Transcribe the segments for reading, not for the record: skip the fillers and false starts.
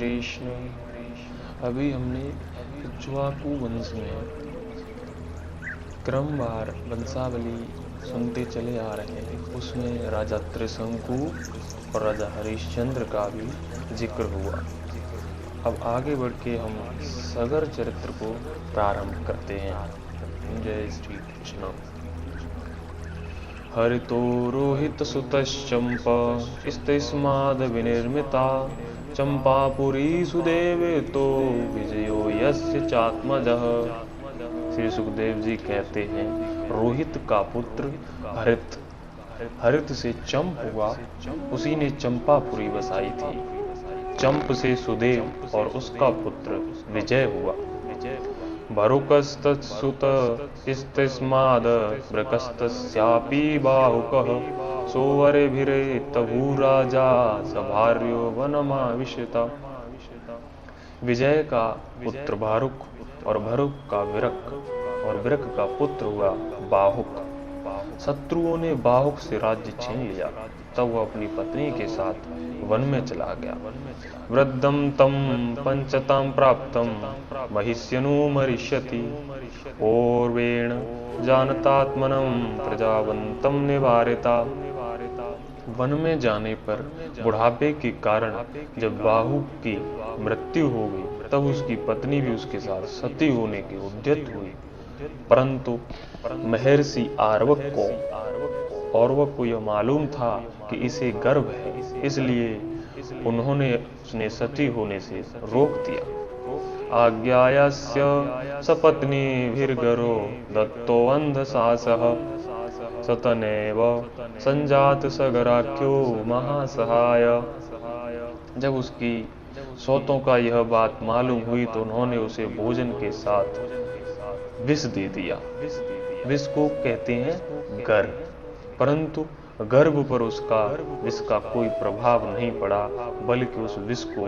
कृष्ण। अभी हमने इक्ष्वाकु वंश में क्रमवार वंशावली सुनते चले आ रहे हैं। उसमें राजा त्रिशंकु और राजा हरिश्चंद्र का भी जिक्र हुआ। अब आगे बढ़ के हम सगर चरित्र को प्रारंभ करते हैं। जय श्री कृष्ण। हरितो रोहित सुतश्चंपा स्तेस्माद विनिर्मिता चंपापुरी सुदेवे तो विजयो यस्य चात्मजः। श्री सुखदेव जी कहते हैं, रोहित का पुत्र हरित, हरित से चंप हुआ, उसी ने चंपापुरी बसाई थी। चंप से सुदेव और उसका पुत्र विजय हुआ। भरुकस्तत्सुत स्तेस्माद वृकस्तस्यापि बाहुकः सोवरेभिरे तभूराजा सभार्यो वनमाविशता। विजय का पुत्र बारुक और भरुक का विरक और विरक का पुत्र हुआ बाहुक। शत्रुओं ने बाहुक से राज्य छीन लिया, तब वह अपनी पत्नी के साथ वन में चला गया। वृद्धम तम पंचतां प्राप्तम महिष्यनुमरिष्यति पूर्वेण जानतात्मनं प्रजावंतम निवारिता। वन में जाने पर बुढ़ापे के कारण जब बाहुक की मृत्यु हो गई, तब उसकी पत्नी भी उसके साथ सती होने की उद्यत हुई। परंतु महर्षि औरवक को यह मालूम था कि इसे गर्भ है, इसलिए उन्होंने उसने सती होने से रोक दिया। आज्ञायास्य सपत्नीभिर्गरो दत्तो अंधशासः सतनेव संजात सगराख्यो महासहाय। जब उसकी सौतों का यह बात मालूम हुई तो उन्होंने उसे भोजन के साथ विष दे दिया। विष को कहते हैं गर्भ, परंतु गर्भ पर उसका विष का कोई प्रभाव नहीं पड़ा, बल्कि उस विष को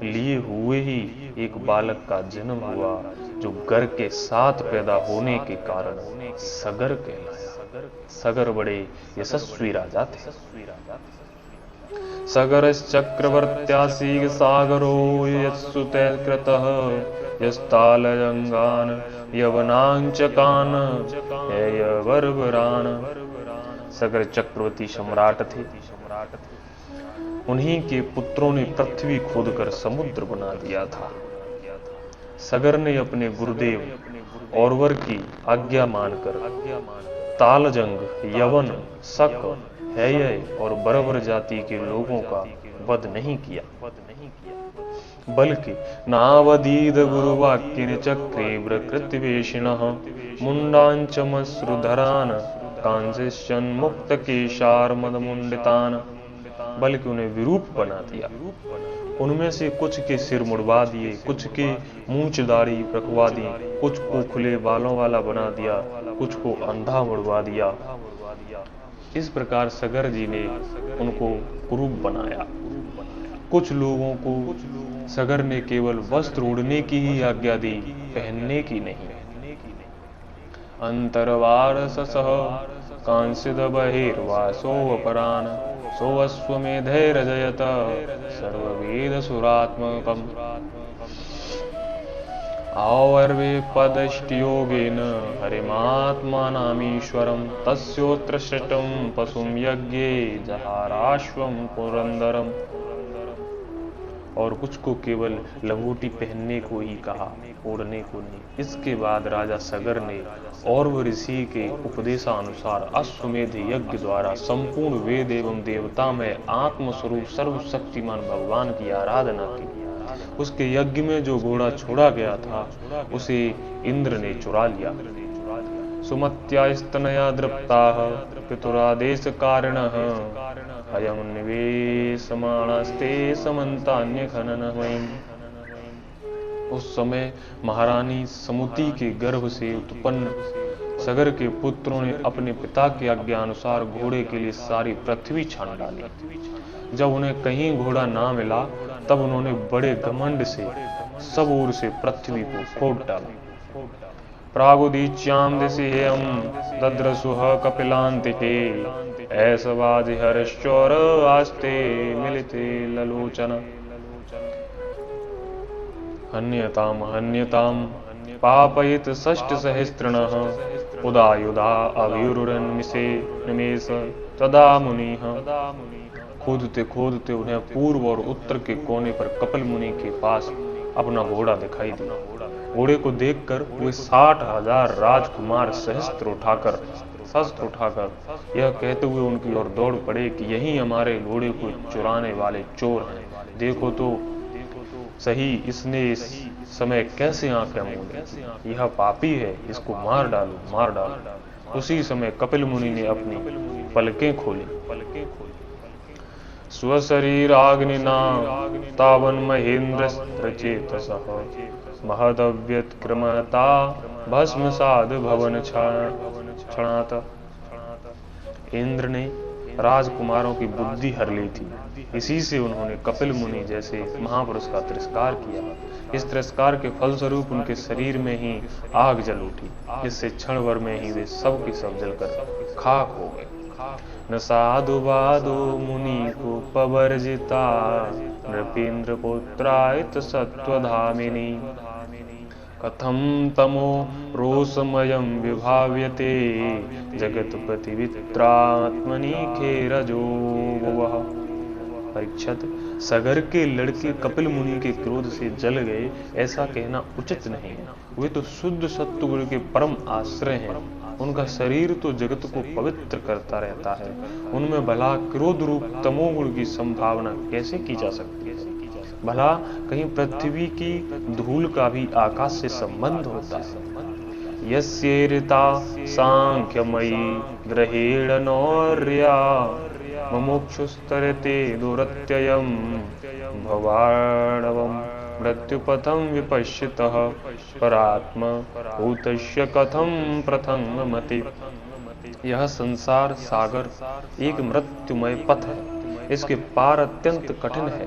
लिए हुए ही एक बालक का जन्म हुआ, जो गर्भ के साथ पैदा होने के कारण सगर कहलाया। सगर बड़े यशस्वी राजा थे। सगरश्चक्रवर्त्यासीग सागरो यत्सुतैकृतः यस्तालयंगान यवनांचकान यवरवरान। सगर चक्रवर्ती सम्राट थे। उन्हीं के पुत्रों ने पृथ्वी खोदकर समुद्र बना दिया था। सगर ने अपने गुरुदेव औरवर की आज्ञा मानकर तालजंग, यवन, शक, हेय और बरबर जाति के लोगों का वध नहीं किया, बल्कि नावदीद गुरुवाक्येन चक्रे वृकृतिवेशिनः मुंडांचमश्रुधरान कांसिश्चन मुक्त केशार मदमुंडितान। बल्कि उन्हें विरूप बना दिया। उनमें से कुछ के सिर मुड़वा दिए, कुछ के मूंछ दाढ़ी रखवा दी, कुछ को खुले बालों वाला बना दिया, कुछ को अंधा मुड़वा दिया। इस प्रकार सगर जी ने उनको कुरूप बनाया। कुछ लोगों को सगर ने केवल वस्त्र ओढ़ने की ही आज्ञा दी, पहनने की नहीं। अंतरवार ससह कांसिद बहिर्वासोपरान सोऽश्वमेधैरजयत सर्ववेद सुरात्मकम्। आवर्वे पदष्टयोगेन हरिमात्मानामीश्वरं तस्योत्र सृष्टं पशुं यज्ञे जहाराश्वं पुरंदरम। और कुछ को केवल लंगोटी पहनने को ही कहा, ओढ़ने को नहीं। इसके बाद राजा सगर ने औरव ऋषि के उपदेशानुसार अश्वमेध यज्ञ द्वारा संपूर्ण वेद एवं देवता में आत्मस्वरूप सर्वशक्तिमान भगवान की आराधना की। उसके यज्ञ में जो घोड़ा छोड़ा गया था, उसे इंद्र ने चुरा लिया। सुमत्यास्तनया दृप्ताः पितुरादेश कारिणः अयं निवेशमाणस्ते समन्तान्य खननमयम्। उस समय महारानी समुति के गर्भ से उत्पन्न सगर के पुत्रों ने अपने पिता की आज्ञा अनुसार घोड़े के लिए सारी पृथ्वी छान डाली। जब उन्हें कहीं घोड़ा ना मिला, तब उन्होंने बड़े घमंड से सब ओर से पृथ्वी को खोद डाला। प्रागुदीच्याम दिशेयम दद्रसुह कपिलांतिके ऐसवादि हर्षचौर आस्ते मिलिते ललोचन। हन्यताम हन्यताम पापयित षष्ठ सहस्त्रिणः उदायुधा अभिरुरन्मिषे निमेष तदा मुनिः। खोदते खोदते उन्हें पूर्व और उत्तर के कोने पर कपिल मुनि के पास अपना घोड़ा दिखाई दिया। घोड़े को देखकर वे 60,000 राजकुमार शस्त्र उठाकर यह कहते हुए उनकी ओर दौड़ पड़े कि यही हमारे घोड़े को चुराने वाले चोर हैं। देखो तो सही, इसने इस समय कैसे आंखें मूंदी। यह पापी है, इसको मार डालो, मार डालो। उसी समय कपिल मुनि ने अपनी पलकें खोली। स्वशरीराग्निना तावन महेंद्र चेतसः महदव्यत्क्रमता भस्मसाद भवन क्षणात। इंद्र ने राजकुमारों की बुद्धि हर ली थी। इसी से उन्होंने कपिल मुनि जैसे महापुरुष का तिरस्कार किया। इस तिरस्कार के फलस्वरूप उनके शरीर में ही आग जल उठी, जिससे क्षण भर में ही वे सब के सब जलकर खाक हो गए। न साधु बाधो मुनि को पवर्जिता नृपेंद्र पुत्रायत सत्वधामिनी कथम तमो रोषमयं विभाव्यते जगतपति वित्रात्मनि खेरजो वह। परीक्षित, सगर के लड़के कपिल मुनि के क्रोध से जल गए ऐसा कहना उचित नहीं है। वे तो शुद्ध सत्वगुण के परम आश्रय हैं। उनका शरीर तो जगत को पवित्र करता रहता है। उनमें भला क्रोध रूप तमोगुण की संभावना कैसे की जा सकती है? भला कहीं पृथ्वी की धूल का भी आकाश से संबंध होता है? यस्येरिता सांख्यमयी ग्रहेण नौर्या मुमुक्षुस्तरते दुरत्ययम् भवाणवम् मृत्युपथं विपश्यतः परात्म भूतस्य कथं प्रथंगमति। यह संसार सागर एक मृत्युमय पथ है। इसके पार अत्यंत कठिन है।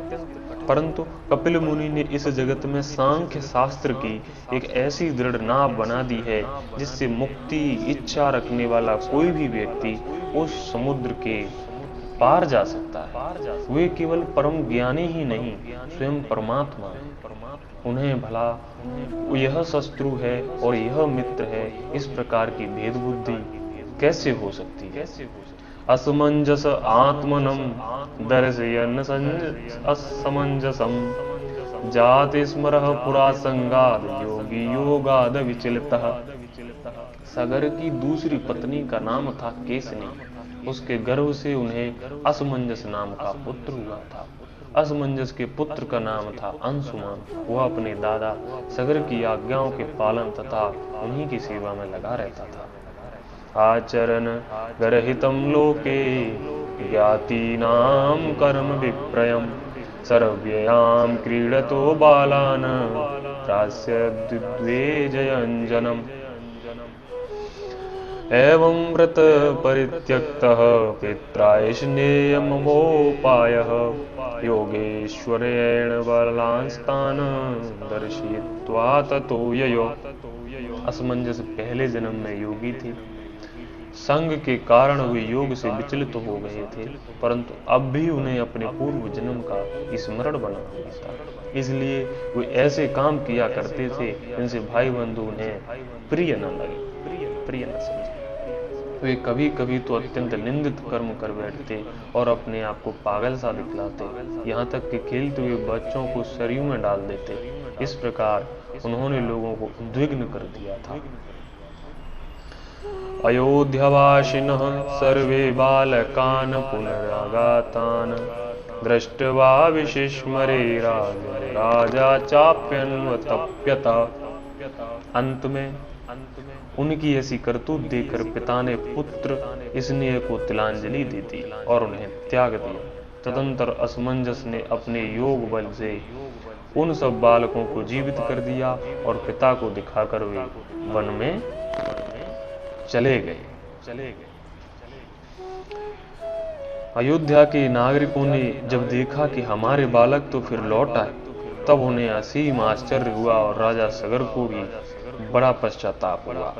परंतु कपिल मुनि ने इस जगत में सांख्य शास्त्र की एक ऐसी दृढ़ नाव बना दी है जिससे मुक्ति इच्छा रखने वाला कोई भी व्यक्ति उस समुद्र के पार जा सकता है। वे केवल परम ज्ञानी ही नहीं, स्वयं परमात्मा है। उन्हें भला यह शत्रु है और यह मित्र है, इस प्रकार की भेद बुद्धि कैसे हो सकती है? असमंजस आत्मनम दर्शयन् असमंजसम जाति स्मरः पुरा संगाद योगी योगाद विचलितः। सगर की दूसरी पत्नी का नाम था केसनी। उसके गर्भ से उन्हें असमंजस नाम का पुत्र हुआ था। असमंजस के पुत्र का नाम था अंशुमान। वह अपने दादा सगर की आज्ञाओं के पालन तथा उन्हीं की सेवा में लगा रहता था। आचरण गर्हितं लोके ज्ञातीनां कर्म विप्रयम् सर्व्यां क्रीडतो बालान् त्रास्यद्विद्वेजयञ्जनम्। एवं व्रत परित्यक्तः पित्रायष्णेयमवोपायः योगेश्वरेण बलांस्तान् दर्शयित्वा ततो ययो। असमंजस पहले जन्म में योगी थे। संग के कारण वे योग से विचलित हो गए थे, परंतु अब भी उन्हें अपने पूर्व जन्म का स्मरण बना हुआ था। इसलिए वे ऐसे काम किया करते थे जिनसे भाई बंधु उन्हें प्रिय न लगे, प्रिय न समझे। वे कभी कभी तो अत्यंत निंदित कर्म कर बैठते और अपने आप को पागल सा दिखलाते, यहाँ तक कि खेलते हुए बच्चों को सरयू में डाल देते। इस प्रकार उन्होंने लोगों को उद्विग्न कर दिया था। अयोध्यावासिनः सर्वे बालकान् पुनरागतान् दृष्ट्वा विशिस्मरे राजा चाप्यन्वतप्यत। अंत में उनकी ऐसी करतूत देखकर पिता ने पुत्र स्नेह को तिलांजलि दे दी और उन्हें त्याग दिया। तदंतर असमंजस ने अपने योग बल से उन सब बालकों को जीवित कर दिया और पिता को दिखाकर वे वन में चले गए। अयोध्या के नागरिकों ने जब देखा कि हमारे बालक तो फिर लौट आए, तब उन्हें असीम आश्चर्य हुआ और राजा सगर को भी बड़ा पश्चाताप हुआ।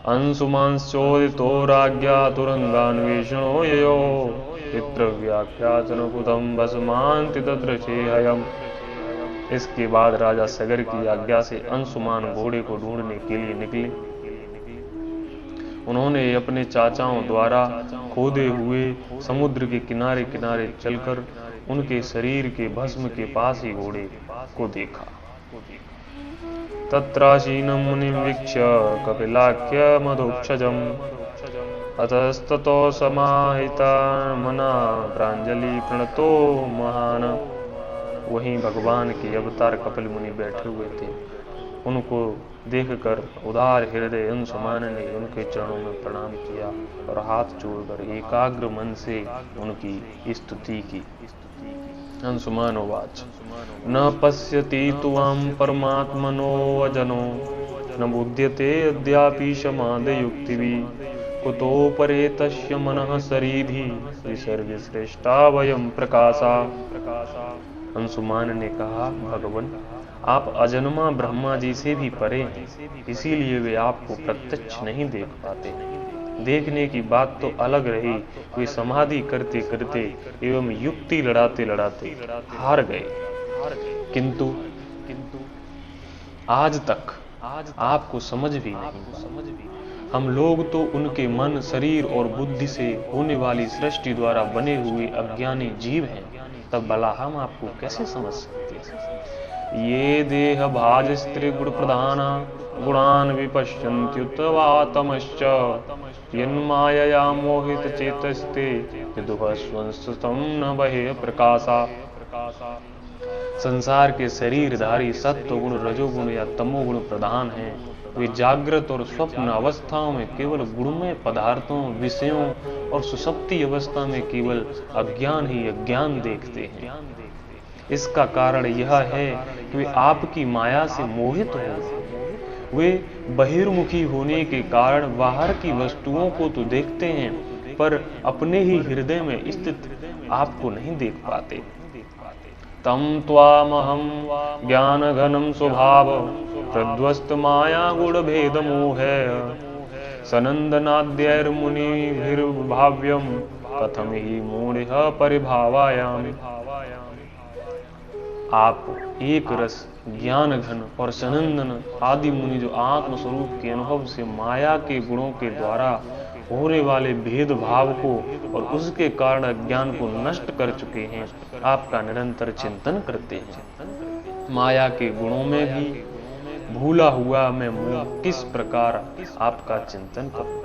अंशुमांश्चोदितो राज्ञा तुरंगान्वेषणो ययो पितृव्याख्यातनुकुतं भस्मान्ति तत्र चेहयम्। इसके बाद राजा सगर की आज्ञा से अंशुमान घोड़े को ढूंढने के लिए निकले। उन्होंने अपने चाचाओं द्वारा खोदे हुए समुद्र के किनारे किनारे चलकर उनके शरीर के भस्म के पास ही घोड़े को देखा। तत्रासीनं मुनिं वीक्ष्य कपिलाख्य मधुक्षजम् अतस्ततो समाहिता मना प्रांजलि प्रणतो महान। वहीं भगवान के अवतार कपिल मुनि बैठे हुए थे। उनको देखकर उदार हृदय अंशुमान ने उनके चरणों में प्रणाम किया और हाथ जोड़कर एकाग्र मन से उनकी स्तुति की। अंशुमान उवाच न पश्यति त्वां परमात्मनो अजनो न बुध्यते अद्यापि समादयुक्तिभिः कुतो परे तस्य मनः सरीधि विसर्ग श्रेष्ठा वयं प्रकाशा। अंशुमान ने कहा, भगवन आप अजन्मा ब्रह्मा जी से भी परे हैं, इसीलिए वे आपको प्रत्यक्ष नहीं देख पाते। देखने की बात तो अलग रही, वे समाधि करते करते एवं युक्ति लड़ाते लड़ाते हार गए। किंतु आज तक आपको समझ भी नहीं पाए। हम लोग तो उनके मन, शरीर और बुद्धि से होने वाली सृष्टि द्वारा बने हुए अज्ञानी जीव हैं, तब भला हम आपको कैसे समझ सकते हैं। ये देह भाज स्त्री गुण प्रधाना गुणान विपश्यन्त्युत वातमश्च यन्मायया मोहित चेतस्ते विदुभस्वंस्तम न बहे प्रकाशा। संसार के शरीरधारी सत्व गुण, रजोगुण या तमोगुण प्रधान हैं। वे जागृत और स्वप्न अवस्थाओं में केवल गुणमय पदार्थों, विषयों और सुषुप्ति अवस्था में केवल अज्ञान ही अज्ञान देखते हैं। इसका कारण यह है कि वे आपकी माया से मोहित हो। वे बहिर्मुखी होने के कारण बाहर की वस्तुओं को तो देखते हैं, पर अपने ही हृदय में स्थित आपको नहीं देख पाते। तम त्वामहं ज्ञान घनम स्वभाव प्रध्वस्त माया गुण भेद मोहे सनंदनाद्यैर्मुनिभिर्भाव्यम कथम ही मूढ़ परिभावायामि। आप एक रस, ज्ञान घन और सनंदन आदि मुनि जो आत्म स्वरूप के अनुभव से माया के गुणों के द्वारा होने वाले भेदभाव को और उसके कारण अज्ञान को नष्ट कर चुके हैं, आपका निरंतर चिंतन करते हैं। माया के गुणों में भी भूला हुआ मैं किस प्रकार आपका चिंतन करूं।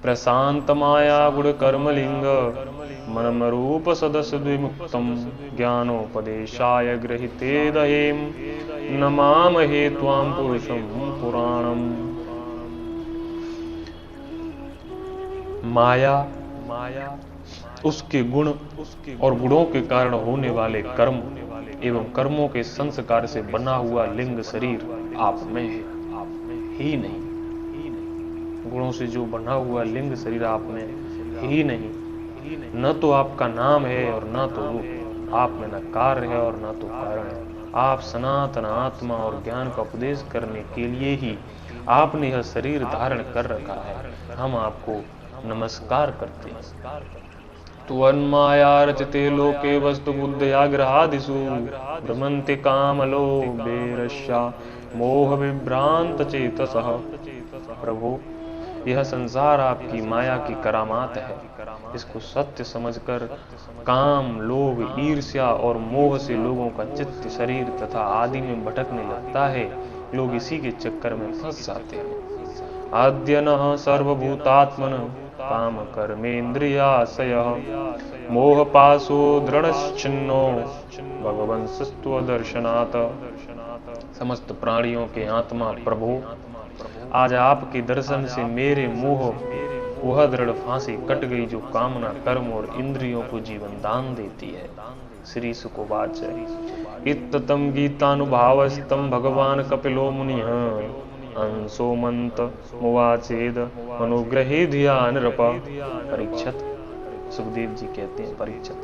प्रशांत माया गुण कर्मलिंग मनमरूप सदस्य द्विमुक्तम ज्ञानोपदेशाय गृहीते दहेम नमामहे त्वां पुरुषं पुराणम। माया उसके गुण और गुणों के कारण होने वाले कर्म एवं कर्मों के संस्कार से बना हुआ लिंग शरीर आप में है, ही नहीं। गुणों से जो बना हुआ लिंग शरीर आप में ही नहीं। न तो आपका नाम है और न तो रूप, आप में न कार्य है और न तो कारण है। आप सनातन आत्मा और ज्ञान का उपदेश करने के लिए ही आपने यह शरीर धारण कर रखा है। हम आपको नमस्कार करते हैं। त्वन्माया रचिते लोके वस्तु बुद्धया ग्रहादिषु भ्रमन्ति कामलोभेरस्या मोह विभ्रांत चेतसः। प्रभु, यह संसार आपकी माया की करामात है। इसको सत्य समझकर काम, लोभ, ईर्ष्या और मोह से लोगों का चित्त, शरीर तथा आदि में भटकने लगता है। लोग इसी के चक्कर में फंस जाते हैं। आद्य नः सर्वभूतात्मन काम कर्मेन्द्रियाशयः मोह पाशो दृढ़श्चिन्नो भगवंस्तव दर्शनात्। समस्त प्राणियों के आत्मा प्रभु, आज आपके दर्शन से मेरे मोह वह दृढ़ फांसी कट गई जो कामना, कर्म और इंद्रियों को जीवन दान देती है। श्री सुकोवाच इत्तम गीतानुभावस्तम भगवान कपिलो मुनिः अंशोमंत मुवाचेद अनुग्रहे धिया नृप। परीक्षित, सुखदेव जी कहते हैं, परीक्षित,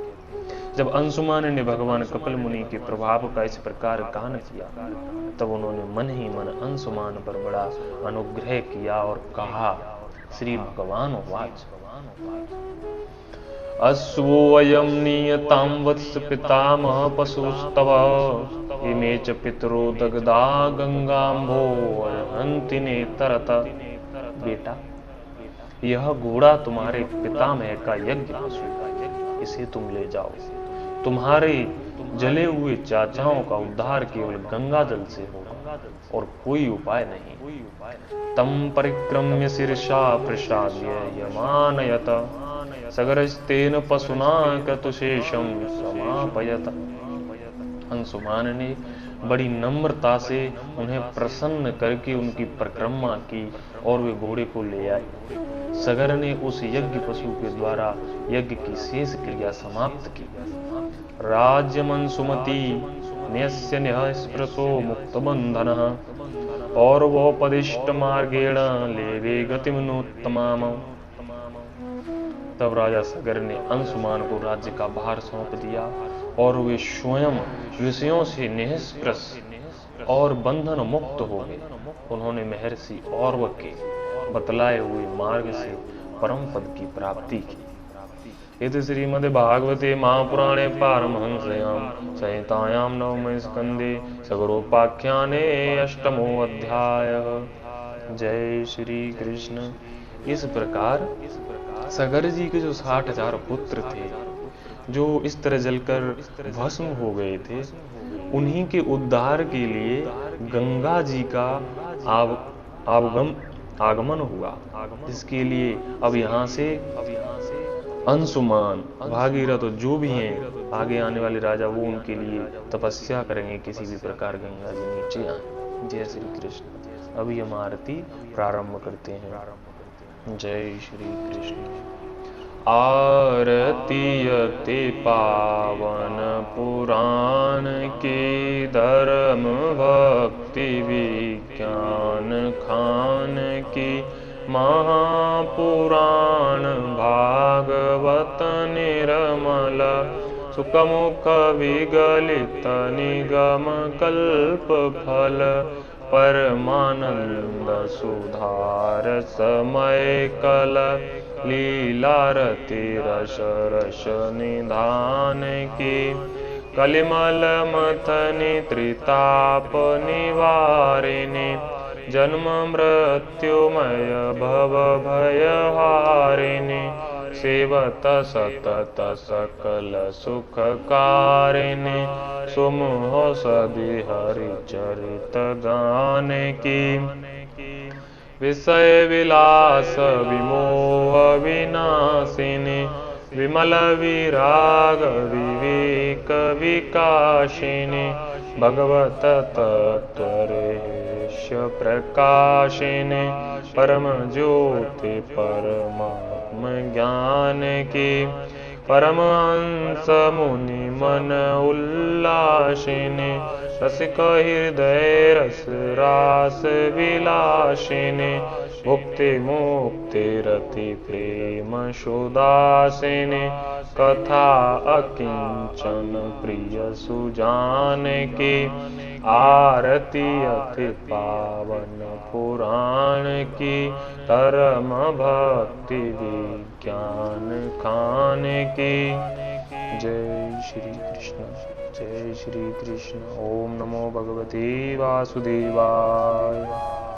जब अंशुमान ने भगवान कपिल मुनि के प्रभाव का इस प्रकार गान किया, तब उन्होंने मन ही मन अंशुमान पर बड़ा अनुग्रह किया और कहा, श्री भगवान उवाच अश्वोऽयं नीयतां वत्स पितामह पशुस्तव इमे च पितरो दग्धा गंगाम्भो हन्ति नेतरत। बेटा, यह घोड़ा तुम्हारे पितामह का यज्ञ पशु है, इसे तुम ले जाओ। तुम्हारे जले हुए चाचाओं का उद्धार केवल गंगा जल से होगा और कोई उपाय नहीं। तम परिक्रम्य शीर्षा प्रसाद्य यमानयत सगरस्तेन पशुना क्रतुशेषम समापयत। अंशुमान ने बड़ी नम्रता से उन्हें प्रसन्न करके उनकी परिक्रमा की और वे घोड़े को ले आए। सगर ने उस यज्ञ पशु के द्वारा यज्ञ की शेष क्रिया समाप्त की। राज्यमंसुमती न्यस्य निःस्पृशो मुक्त बंधन और वो पदिष्ट मार्गेण लेवे गतिमनोत्तमाम। तब राजा सगर ने अंशुमान को राज्य का भार सौंप दिया और वे स्वयं विषयों से निःस्पृश और बंधन मुक्त हो गए। उन्होंने महर्षि औरव के बतलाए हुए मार्ग से परम पद की प्राप्ति की। इति श्रीमद्भागवते महापुराणे पारमहंस्यां संहितायां नवमे स्कंदे सगरोपाख्याने अष्टमो अध्यायः। जय श्री कृष्ण। इस प्रकार सगर जी के जो 60,000 पुत्र थे, जो इस तरह जलकर भस्म हो गए थे, उन्हीं के उद्धार के लिए गंगा जी का आगमन हुआ। इसके लिए अब यहाँ से अंशुमान, भागीरथ जो भी हैं आगे आने वाले राजा, वो उनके लिए तपस्या करेंगे किसी भी प्रकार गंगा जी नीचे आए। जय श्री कृष्ण। अभी हम आरती प्रारंभ करते हैं। जय श्री कृष्ण। आरती अति पावन पुराण के धर्म भक्ति विज्ञान खान की महापुराण भागवत निर्मल सुखमुख विगलित निगम कल्प फल परमानंद सुधार समय कल लीलारति रस रस निधान की कलिमल मथनि त्रिताप निवारिणी जन्म मृत्युमय भव भय हारिणी सेवत सतत सकल सुख कारिणी सुमोह सदि हरि चरित गान की विषय विलास विमोह विनाशिनी विमल विराग विवेक विकाशिनी भगवत तत्वरेश्य प्रकाशिनी परम ज्योति परमात्म ज्ञान की परमहंस मुनि मन उल्लासिनी रसिक हृदय रस रास विलासिनी भुक्ति मुक्ति रति प्रेम सुदासिनी कथा अकिंचन प्रिय सुजान की आरती अति पावन पुराण की धर्म भक्ति विज्ञान खान की। जय श्री कृष्ण। जय श्री कृष्ण। ओम नमो भगवते वासुदेवाय।